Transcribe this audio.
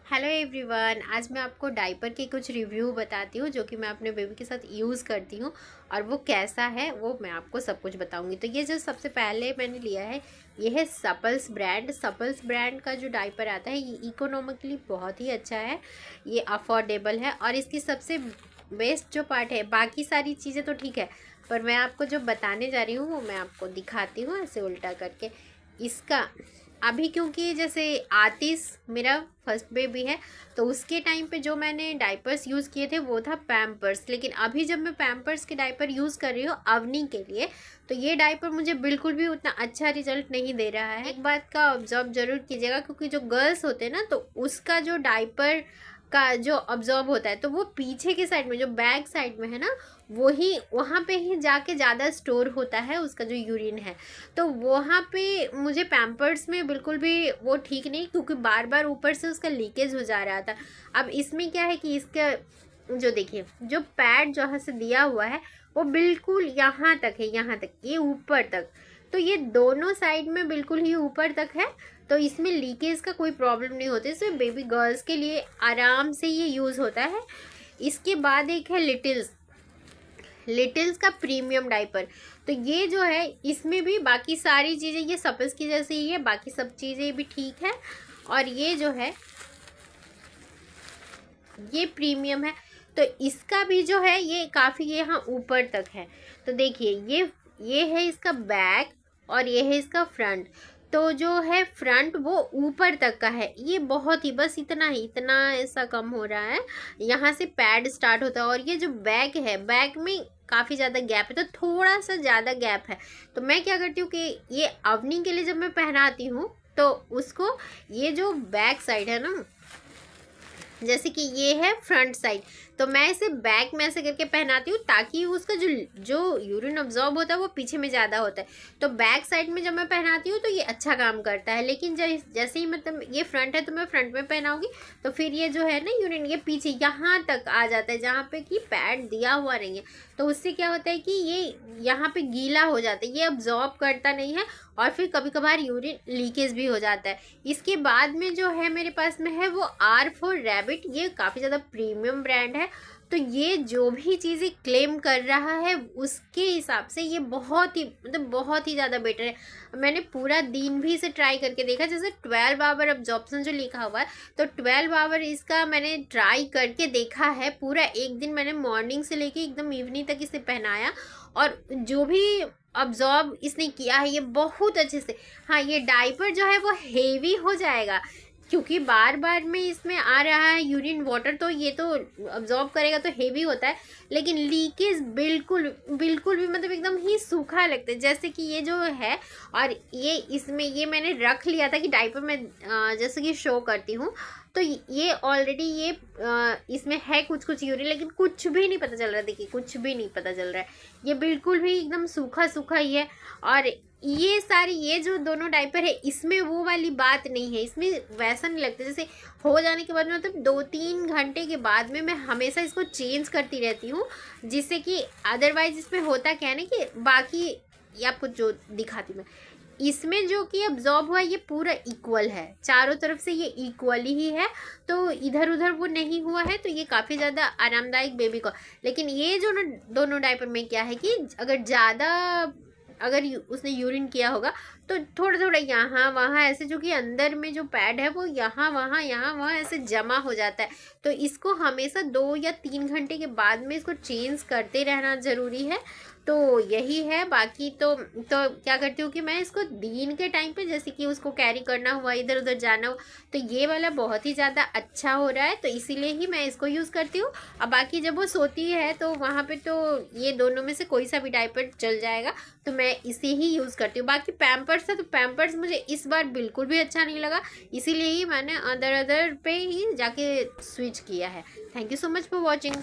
Hello everyone, आज मैं आपको डायपर के कुछ रिव्यू बताती हूँ जो कि मैं अपने बेबी के साथ यूज़ करती हूँ और वो कैसा है वो मैं आपको सब कुछ बताऊँगी। तो ये जो सबसे पहले मैंने लिया है ये है सपल्स ब्रांड का जो डायपर आता है ये इकोनॉमिकली बहुत ही अच्छा है, ये अफोर्डेबल है। और इसकी सबसे बेस्ट जो पार्ट है, बाकी सारी चीज़ें तो ठीक है पर मैं आपको जो बताने जा रही हूँ वो मैं आपको दिखाती हूँ ऐसे उल्टा करके। इसका अभी क्योंकि जैसे आतिश मेरा फर्स्ट बेबी है तो उसके टाइम पे जो मैंने डायपर्स यूज़ किए थे वो था पैम्पर्स, लेकिन अभी जब मैं पैम्पर्स के डायपर यूज़ कर रही हूँ अवनी के लिए तो ये डायपर मुझे बिल्कुल भी उतना अच्छा रिजल्ट नहीं दे रहा है। एक बात का ऑब्जर्व जरूर कीजिएगा क्योंकि जो गर्ल्स होते हैं ना तो उसका जो डायपर का जो ऑब्जॉर्ब होता है तो वो पीछे के साइड में जो बैक साइड में है ना वही वहाँ पे ही जाके ज़्यादा स्टोर होता है उसका जो यूरिन है। तो वहाँ पे मुझे पैम्पर्स में बिल्कुल भी वो ठीक नहीं, क्योंकि बार बार ऊपर से उसका लीकेज हो जा रहा था। अब इसमें क्या है कि इसका जो देखिए जो पैड जहाँ से दिया हुआ है वो बिल्कुल यहाँ तक है, यहाँ तक ये ऊपर तक, तो ये दोनों साइड में बिल्कुल ही ऊपर तक है तो इसमें लीकेज का कोई प्रॉब्लम नहीं होती। इसमें बेबी गर्ल्स के लिए आराम से ये यूज़ होता है। इसके बाद एक है लिटिल्स का प्रीमियम डायपर, तो ये जो है इसमें भी बाकी सारी चीज़ें ये सपल्स की जैसे ही है, बाकी सब चीज़ें भी ठीक है। और ये जो है ये प्रीमियम है तो इसका भी जो है ये काफ़ी यहाँ ऊपर तक है। तो देखिए ये है इसका बैक और ये है इसका फ्रंट। तो जो है फ्रंट वो ऊपर तक का है, ये बहुत ही बस इतना ही, इतना ऐसा कम हो रहा है, यहाँ से पैड स्टार्ट होता है। और ये जो बैक है बैक में काफ़ी ज़्यादा गैप है, तो थोड़ा सा ज़्यादा गैप है। तो मैं क्या करती हूँ कि ये अवनी के लिए जब मैं पहनाती हूँ तो उसको ये जो बैक साइड है ना, जैसे कि ये है फ्रंट साइड, तो मैं इसे बैक में ऐसे करके पहनाती हूँ ताकि उसका जो जो यूरिन अब्जॉर्ब होता है वो पीछे में ज़्यादा होता है। तो बैक साइड में जब मैं पहनाती हूँ तो ये अच्छा काम करता है। लेकिन जैसे ही मतलब ये फ्रंट है तो मैं फ्रंट में पहनाऊँगी तो फिर ये जो है ना यूरिन ये पीछे यहाँ तक आ जाता है जहाँ पे कि पैड दिया हुआ नहीं है। तो उससे क्या होता है कि ये यहाँ पे गीला हो जाता है, ये अब्जॉर्ब करता नहीं है और फिर कभी कभार यूरिन लीकेज भी हो जाता है। इसके बाद में जो है मेरे पास में है वो R4 रैबिट, ये काफ़ी ज़्यादा प्रीमियम ब्रांड है। तो ये जो भी चीज़ें क्लेम कर रहा है उसके हिसाब से ये बहुत ही मतलब बहुत ही ज़्यादा बेटर है। मैंने पूरा दिन भी इसे ट्राई करके देखा, जैसे 12 आवर अब्जॉर्प्शन जो लिखा हुआ है तो 12 आवर इसका मैंने ट्राई करके देखा है। पूरा एक दिन मैंने मॉर्निंग से लेके एकदम इवनिंग तक इसे पहनाया और जो भी अब्जॉर्ब इसने किया है ये बहुत अच्छे से। हाँ, ये डायपर जो है वो हेवी हो जाएगा क्योंकि बार बार में इसमें आ रहा है यूरिन वाटर, तो ये तो अब्जॉर्ब करेगा तो हेवी होता है, लेकिन लीकेज बिल्कुल बिल्कुल भी मतलब एकदम ही सूखा लगता है जैसे कि ये जो है। और ये इसमें ये मैंने रख लिया था कि डायपर में जैसे कि शो करती हूँ तो ये ऑलरेडी ये इसमें है कुछ यूरिन, लेकिन कुछ भी नहीं पता चल रहा है। देखिए कुछ भी नहीं पता चल रहा है, ये बिल्कुल भी एकदम सूखा सूखा ही है। और ये सारी ये जो दोनों डायपर है इसमें वो वाली बात नहीं है, इसमें वैसा नहीं लगता। जैसे हो जाने के बाद मतलब 2-3 घंटे के बाद में मैं हमेशा इसको चेंज करती रहती हूँ, जिससे कि अदरवाइज इसमें होता क्या है ना कि बाकी ये आपको जो दिखाती मैं इसमें जो कि अब्जॉर्ब हुआ ये पूरा इक्वल है, चारों तरफ से ये इक्वली ही है, तो इधर उधर वो नहीं हुआ है, तो ये काफ़ी ज़्यादा आरामदायक बेबी को। लेकिन ये जो दोनों डायपर में क्या है कि अगर ज़्यादा अगर उसने यूरिन किया होगा तो थोड़ा थोड़ा यहाँ वहाँ ऐसे, जो कि अंदर में जो पैड है वो यहाँ वहाँ ऐसे जमा हो जाता है। तो इसको हमेशा 2 या 3 घंटे के बाद में इसको चेंज करते रहना ज़रूरी है। तो यही है। बाकी तो क्या करती हूँ कि मैं इसको दिन के टाइम पे जैसे कि उसको कैरी करना हुआ, इधर उधर जाना हो, तो ये वाला बहुत ही ज़्यादा अच्छा हो रहा है, तो इसीलिए ही मैं इसको यूज़ करती हूँ। अब बाकी जब वो सोती है तो वहाँ पे तो ये दोनों में से कोई सा भी डायपर चल जाएगा, तो मैं इसे ही यूज़ करती हूँ। बाकी पैम्पर्स है तो पैम्पर्स मुझे इस बार बिल्कुल भी अच्छा नहीं लगा, इसीलिए ही मैंने अदर पे ही जाके स्विच किया है। Thank you so much for watching.